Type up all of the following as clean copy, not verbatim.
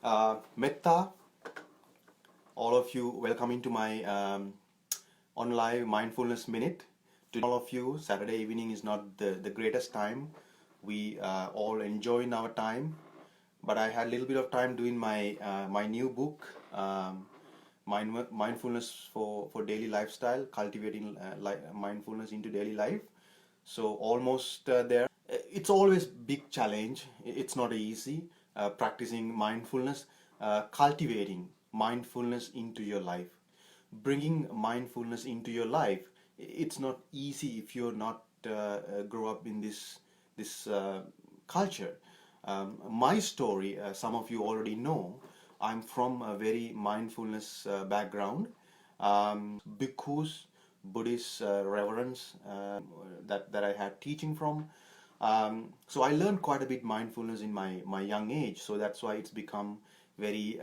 Metta, all of you, welcome to my online mindfulness minute. To all of you, Saturday evening is not the greatest time. We all enjoy our time, but I had a little bit of time doing my new book, Mindfulness for Daily Lifestyle, Cultivating Mindfulness into Daily Life. So almost there. It's always big challenge. It's not easy practicing mindfulness, cultivating mindfulness into your life, bringing mindfulness into your life. It's not easy if you're not grow up in this culture. My story, some of you already know. I'm from a very mindfulness background. Bhikkhus, Buddhist reverends that I had teaching from. So I learned quite a bit mindfulness in my young age. So that's why it's become very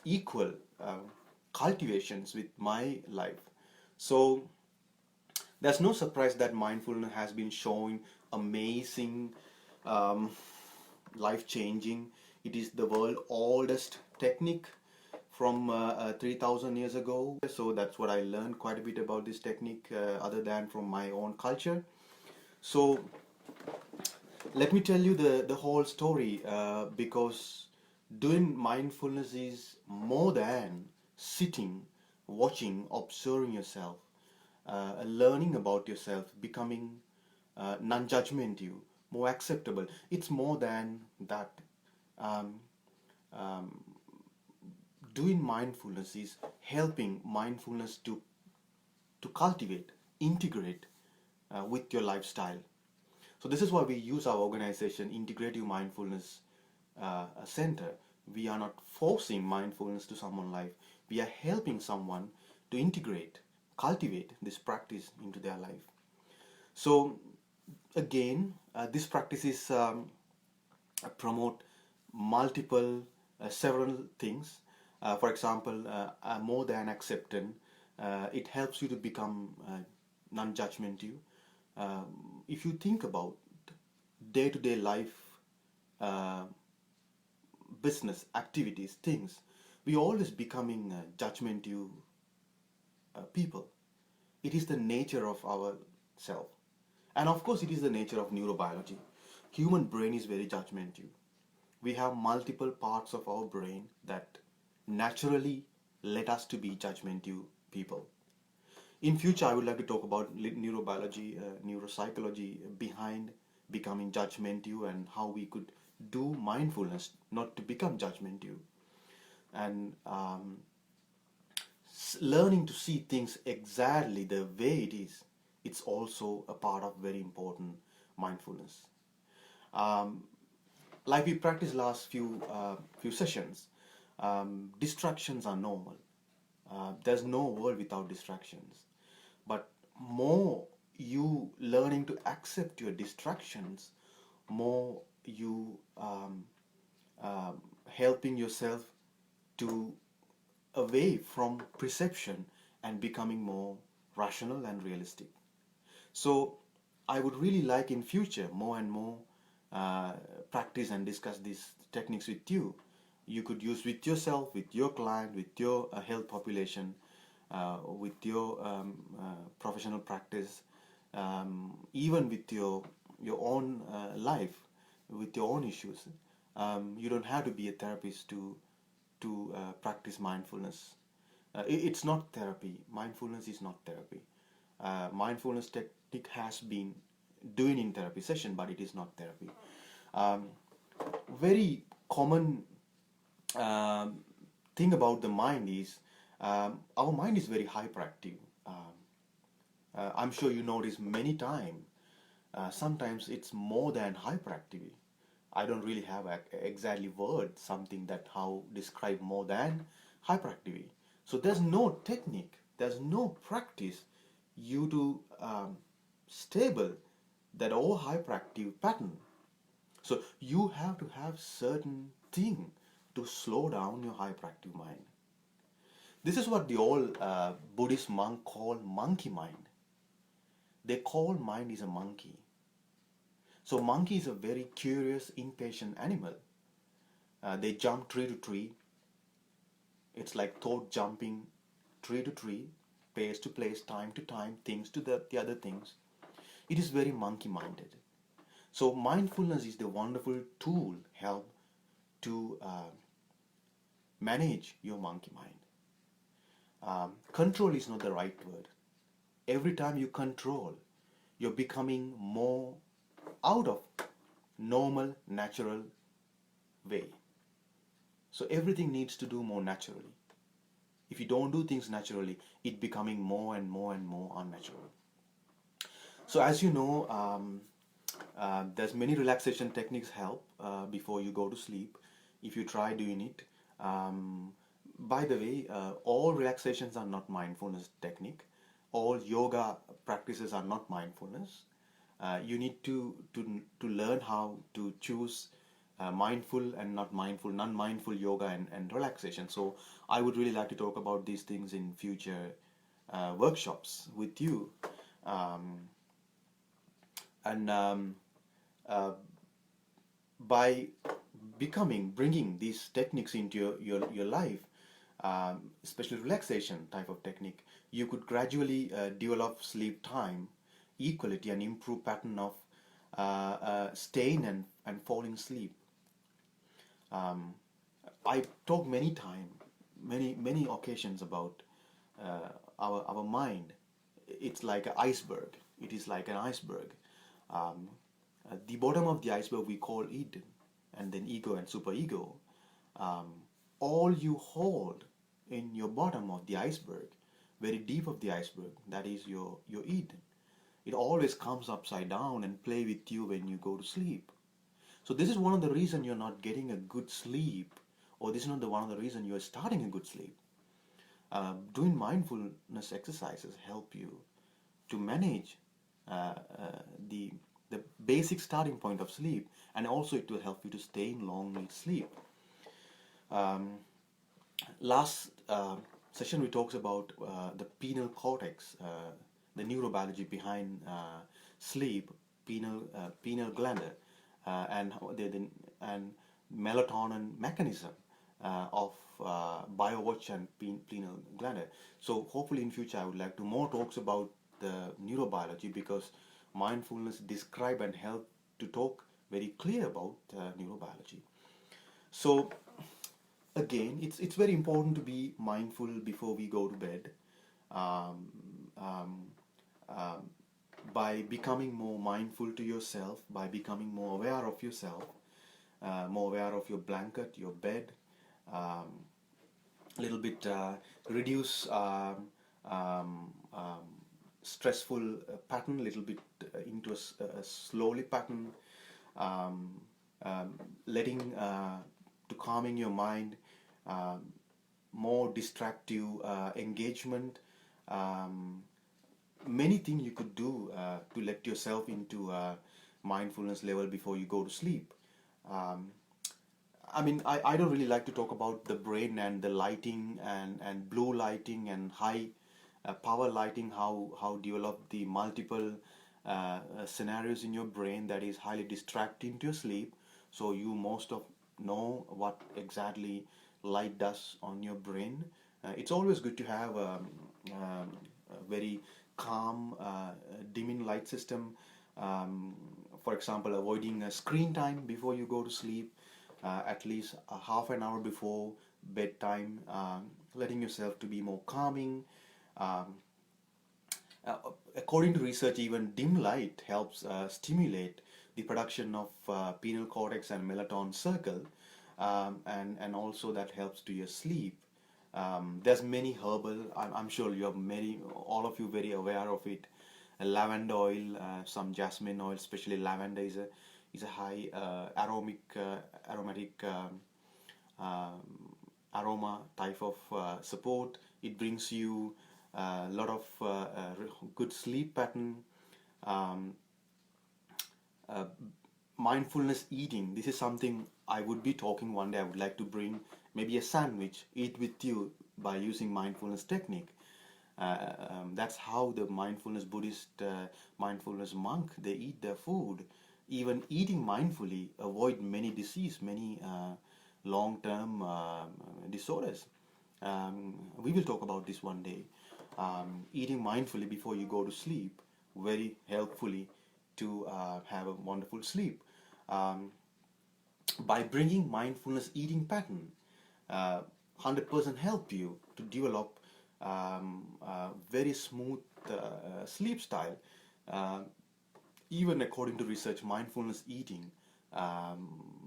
equal cultivations with my life. So there's no surprise that mindfulness has been showing amazing, um, life-changing. It is the world oldest technique from 3,000 years ago. So that's what I learned quite a bit about this technique, other than from my own culture. So let me tell you the whole story, because doing mindfulness is more than sitting, watching, observing yourself, learning about yourself, becoming non-judgmental, more acceptable. It's more than that. Um, um, Doing mindfulness is helping mindfulness to cultivate, integrate with your lifestyle. So this is why we use our organization, Integrative Mindfulness Center. We are not forcing mindfulness to someone's life. We are helping someone to integrate, cultivate this practice into their life. So again, this practice is promote multiple, several things. For example, more than acceptance, it helps you to become non-judgmental. If you think about day-to-day life, uh, business activities, things, we always becoming judgmental people. It is the nature of our self, and of course, it is the nature of neurobiology. Human brain is very judgmental. We have multiple parts of our brain that naturally let us to be judgmental people. In future, I would like to talk about neurobiology, neuropsychology behind becoming judgmental and how we could do mindfulness not to become judgmental, and learning to see things exactly the way it is. It's also a part of very important mindfulness. Um, like we practiced last few sessions, distractions are normal. There's no world without distractions. But more you learning to accept your distractions, more you helping yourself to away from perception and becoming more rational and realistic. So I would really like in future more and more uh, practice and discuss these techniques with you. You could use with yourself, with your client, with your health population, with your professional practice, even with your own life, with your own issues. You don't have to be a therapist to practice mindfulness. It's not therapy. Mindfulness is not therapy. Mindfulness technique has been doing in therapy session, but it is not therapy. Um, Very common um, thing about the mind is our mind is very hyperactive. I'm sure you notice many times. Sometimes it's more than hyperactivity. I don't really have exactly word something that how describe more than hyperactivity. So there's no technique, there's no practice you to stable that all hyperactive pattern. So you have to have certain thing to slow down your hyperactive mind. This is what the old Buddhist monk call monkey mind. They call mind is a monkey. So monkey is a very curious, impatient animal. They jump tree to tree. It's like thought jumping tree to tree, place to place, time to time, things to the other things. It is very monkey minded. So mindfulness is the wonderful tool help to manage your monkey mind. Control is not the right word. Every time you control, you're becoming more out of normal, natural way. So everything needs to do more naturally. If you don't do things naturally, it becoming more and more and more unnatural. So as you know, there's many relaxation techniques help before you go to sleep. If you try doing it, um, by the way, all relaxations are not mindfulness technique. All yoga practices are not mindfulness. You need to learn how to choose mindful and not mindful, non-mindful yoga and relaxation. So I would really like to talk about these things in future workshops with you. Um, and uh, by bringing these techniques into your life, especially relaxation type of technique, you could gradually develop sleep time equality and improve pattern of staying and falling asleep. um, I talk many occasions about our mind. It's like an iceberg. It is like an iceberg. Um, the bottom of the iceberg we call Eden, and then ego and superego. Um, all you hold in your bottom of the iceberg, very deep of the iceberg, that is your Eden. It always comes upside down and play with you when you go to sleep. So this is one of the reason you're not getting a good sleep, or this is not the one of the reason you're starting a good sleep. Doing mindfulness exercises help you to manage the basic starting point of sleep, and also it will help you to stay in long sleep. Um, Last session we talked about the pineal cortex, the neurobiology behind sleep, pineal gland, and melatonin mechanism of biowatch and pineal gland. So hopefully in future I would like to more talks about the neurobiology, because mindfulness describe and help to talk very clear about neurobiology. So again, it's very important to be mindful before we go to bed. Um, um, um, by becoming more mindful to yourself, by becoming more aware of yourself, more aware of your blanket, your bed, um, a little bit reduce stressful pattern, a little bit into a slowly pattern, um, letting to calming your mind, um, more distractive engagement, um, many things you could do to let yourself into mindfulness level before you go to sleep. Um, I mean, I don't really like to talk about the brain and the lighting and blue lighting and high power lighting, how develop the multiple scenarios in your brain that is highly distracting to your sleep. So you most of know what exactly light does on your brain. It's always good to have a very calm, dimming light system. Um, for example, avoiding screen time before you go to sleep, at least a half an hour before bedtime, letting yourself to be more calming. Um, uh, According to research, even dim light helps stimulate the production of pineal cortex and melatonin circle, and also that helps to your sleep. There's many herbal. I'm sure you have many, all of you very aware of it. Lavender oil, some jasmine oil, especially lavender is a high aromatic um, aroma type of support. It brings you a lot of good sleep pattern. Um, uh, Mindfulness eating. This is something I would be talking one day. I would like to bring maybe a sandwich, eat with you by using mindfulness technique. That's how the mindfulness Buddhist, mindfulness monk, they eat their food. Even eating mindfully avoid many disease, many long-term disorders. We will talk about this one day. Eating mindfully before you go to sleep, very helpfully to have a wonderful sleep. Um, by bringing mindfulness eating pattern, 100% help you to develop very smooth sleep style. Uh, Even according to research, mindfulness eating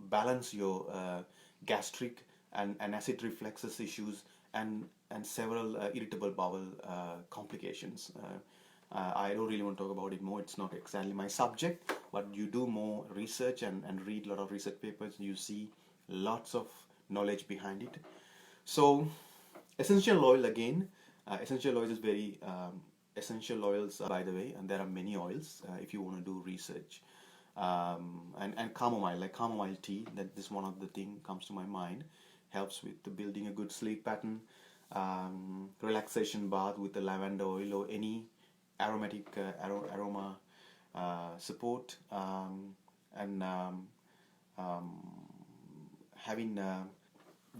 balance your gastric and acid reflexes issues and several irritable bowel complications. I don't really want to talk about it more. It's not exactly my subject, but you do more research and read a lot of research papers. You see lots of knowledge behind it. So, essential oil again. Essential oils is very essential oils, by the way, and there are many oils if you want to do research. And chamomile, like chamomile tea, that this one of the thing comes to my mind, helps with the building a good sleep pattern. Relaxation bath with the lavender oil or any aromatic aroma support, and um, having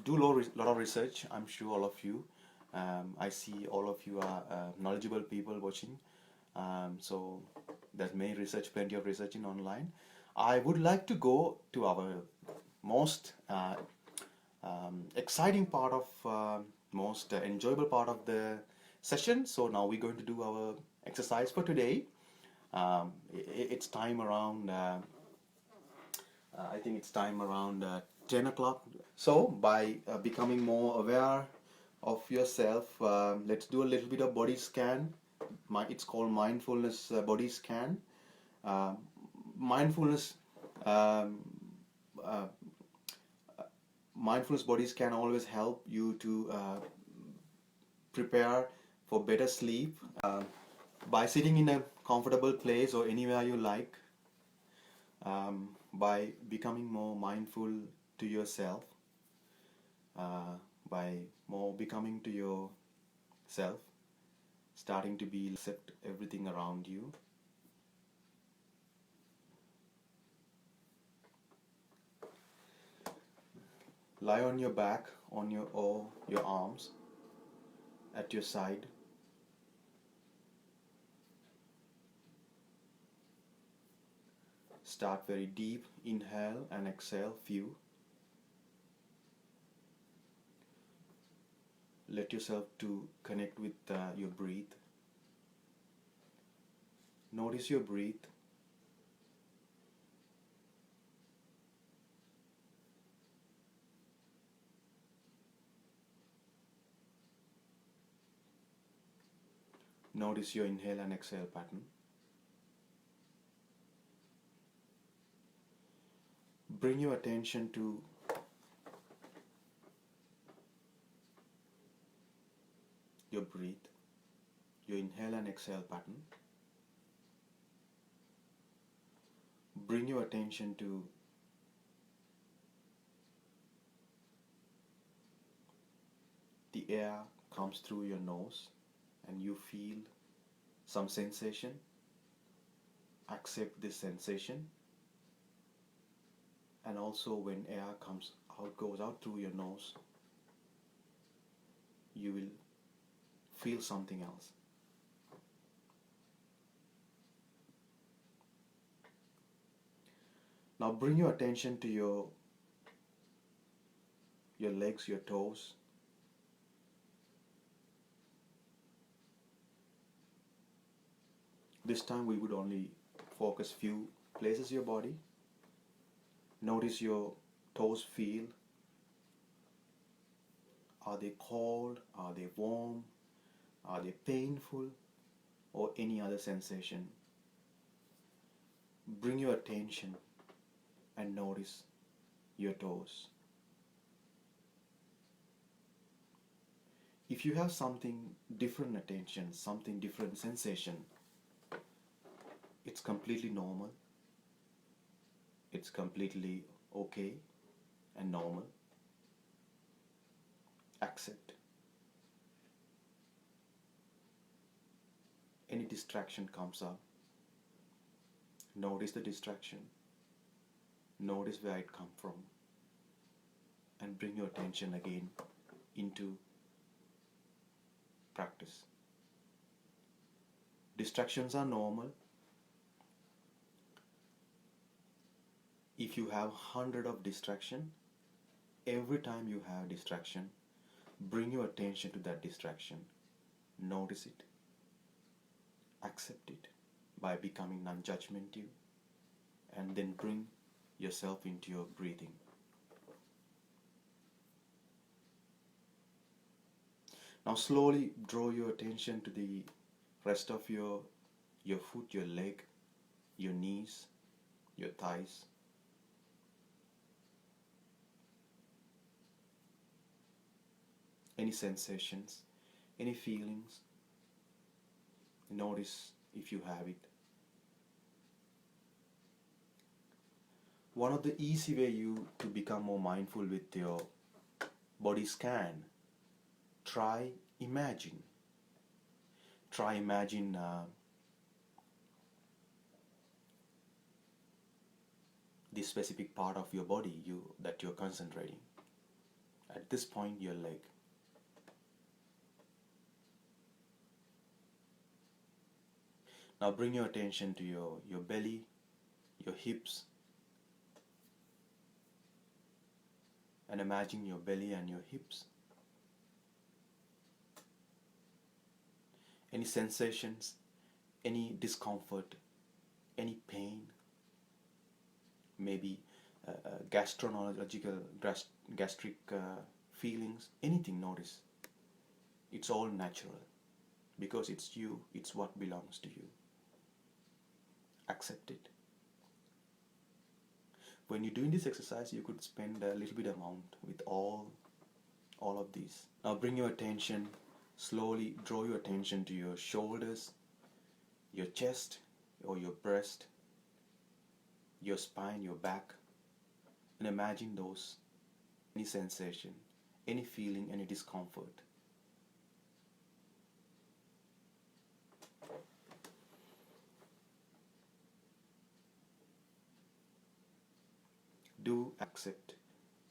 do lot of research. I'm sure all of you. I see all of you are knowledgeable people watching. So there's many research, plenty of researching online. I would like to go to our most exciting part of, most enjoyable part of the session. So now we're going to do our exercise for today. It's time around, I think it's time around 10 o'clock. So by becoming more aware of yourself, let's do a little bit of body scan. It's called mindfulness body scan. Uh, mindfulness um, uh, mindfulness bodies can always help you to prepare for better sleep by sitting in a comfortable place or anywhere you like, by becoming more mindful to yourself, uh, by more becoming to yourself, starting to be accept everything around you. Lie on your back, on your arms at your side. Start very deep, inhale and exhale few. Let yourself to connect with your breath. Notice your breath. Notice your inhale and exhale pattern. Bring your attention to your breath, your inhale and exhale pattern. Bring your attention to the air comes through your nose and you feel some sensation. Accept this sensation. And also when air comes out, goes out through your nose, you will feel something else. Now bring your attention to your legs, your toes. This time we would only focus few places of your body. Notice your toes feel. Are they cold? Are they warm? Are they painful? Or any other sensation? Bring your attention and notice your toes. If you have something different attention, something different sensation, it's completely normal. It's completely okay and normal. Accept. Any distraction comes up, notice the distraction. Notice where it comes from. and bring your attention again into practice. Distractions are normal. If you have 100 of distraction, every time you have distraction, bring your attention to that distraction. Notice it. Accept it by becoming non-judgmental, and then bring yourself into your breathing. Now slowly draw your attention to the rest of your foot, your leg, your knees, your thighs. Any sensations, any feelings, notice if you have it. One of the easy way you to become more mindful with your body scan, try imagine. Try imagine the specific part of your body that you're concentrating. At this point, your leg. Now bring your attention to your belly, your hips, and imagine your belly and your hips. Any sensations, any discomfort, any pain, maybe gastric feelings, anything, notice. It's all natural because it's you, it's what belongs to you. Accept it. When you're doing this exercise, you could spend a little bit amount with all of these. Now bring your attention, slowly draw your attention to your shoulders, your chest or your breast, your spine, your back, and imagine those, any sensation, any feeling, any discomfort. Do accept,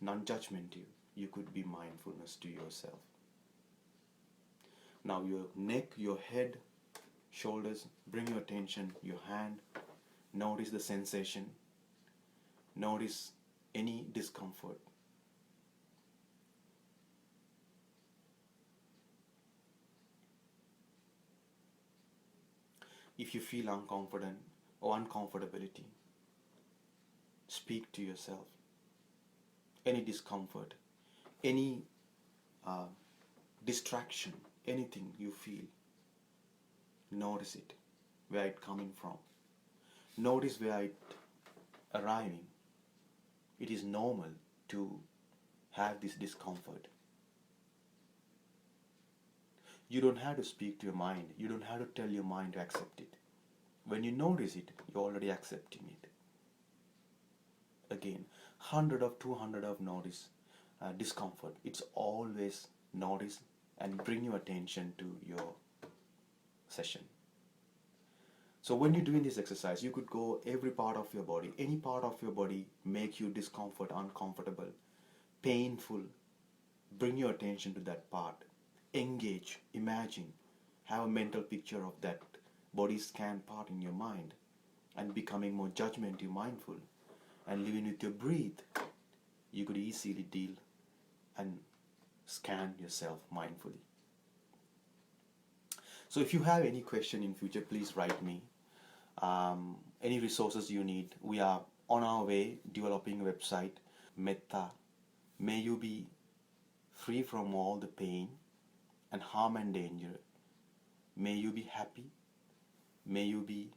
non-judgmental. You could be mindfulness to yourself. Now your neck, your head, shoulders, bring your attention, your hand, notice the sensation, notice any discomfort. If you feel unconfident or uncomfortability, speak to yourself. Any discomfort, any distraction, anything you feel, notice it, where it coming from. Notice where it arriving. It is normal to have this discomfort. You don't have to speak to your mind. You don't have to tell your mind to accept it. When you notice it, you're already accepting it. Again, 100 of 200 of notice discomfort. It's always notice and bring your attention to your session. So when you're doing this exercise, you could go every part of your body. Any part of your body make you discomfort, uncomfortable, painful. Bring your attention to that part. Engage, imagine, have a mental picture of that body scan part in your mind, and becoming more judgmental, mindful, and living with your breath, you could easily deal and scan yourself mindfully. So if you have any question in future, please write me. Any resources you need, we are on our way developing a website. Metta, may you be free from all the pain and harm and danger. May you be happy. May you be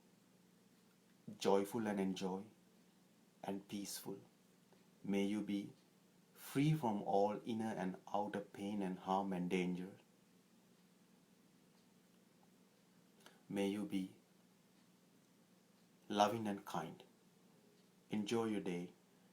joyful and enjoy and peaceful. May you be free from all inner and outer pain and harm and danger. May you be loving and kind. Enjoy your day.